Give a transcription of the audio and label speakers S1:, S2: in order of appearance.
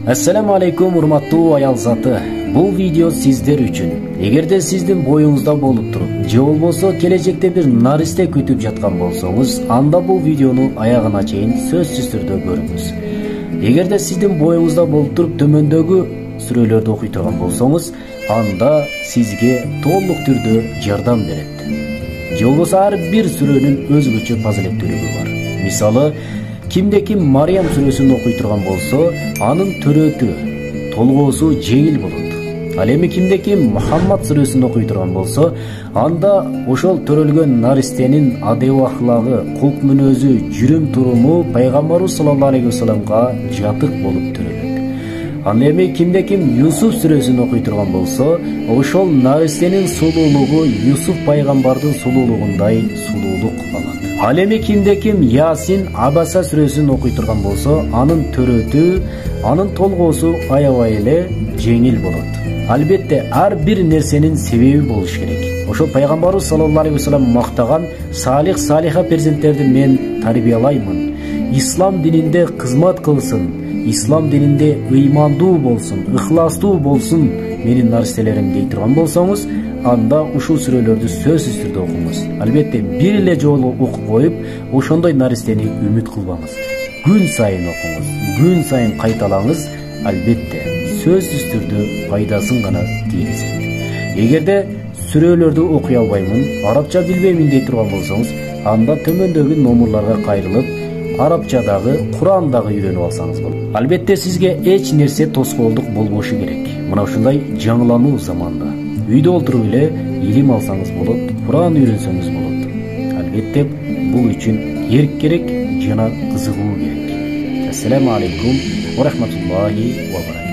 S1: Assalamu alaikum урматтуу аял заты. Бул видео сиздер үчүн. Эгерде сиздин боюңузда болуп туруп, же болбосо келечекте бир наристе күтүп жаткан болсоңуз, анда бул видеону аягына чейин сөзсүз түрдө көрүңүз. Эгерде сиздин боюңузда болуп туруп төмөндөгү сүрөлөрдү окуй турган болсоңуз, анда сизге толук түрдө жардам берет. Же болбосо ар бир сүрөнүн өзгөчө фазилеттүүлүгү бар. Мисалы, кимде ким Мариям сүрөсүн окуй турган болсо, анын төрөтү, толгоосу жеңил болот. Ал эми кимде ким Мухаммад сүрөсүн окуй турган болсо, анда ошол төрөлгөн наристенин адеп ахлагы, кулк мүнөзү, жүрүм туруму пайгамбарыбыз саллаллаху алейхи вассаламга жатык болуп төрөлөт. Ал эми кимде ким Юсуф сүрөсүн окуй турган болсо, ошол наристенин сулуулугу Юсуф пайгамбардын сулуулугундай сулуулук алат. Ал эми кимде ким Ясин Абаса сүрөсүн окуй турган болсо, анын төрөтү, анын толгоосу аябай эле жеңил болот. Албетте, ар бир нерсенин себеби болуш керек. Ошол пайгамбарыбыз саллаллаху алейхи вассалам мактаган салих салиха перзенттерди мен тарбиялаймын. Ислам дининде кызмат кылсын, ислам дининде ыймандуу болсун, ыхластуу болсун менин наристелерим дей турган болсоңуз, анда ушул сүрөлөрдү сөзсүз түрдө окуңуз. Албетте, бир эле жолу окуп коюп, ошондой наристени үмүт кылбаңыз. Күн сайын окуңуз, күн сайын кайталаңыз, албетте сөзсүз түрдө пайдасын гана тийгизет. Эгерде сүрөлөрдү окуй албаймын, арабча билбеймин дей турган болсоңуз, анда төмөндөгү номурларга кайрылып, арабчадагы, Курандагы үйрөнүп алсаңыз болот. Албетте, сизге эч нерсе тоскоолдук болбошу керек. Мына ушундай жаңылануу заманда үйдө отуруп эле илим алсаңыз болот, Куран үйрөнсөңүз болот. Албетте, бул үчүн эрк керек жана кызыгуу керек. Ассаламу алейкум ва рахматуллахи ва баракатух.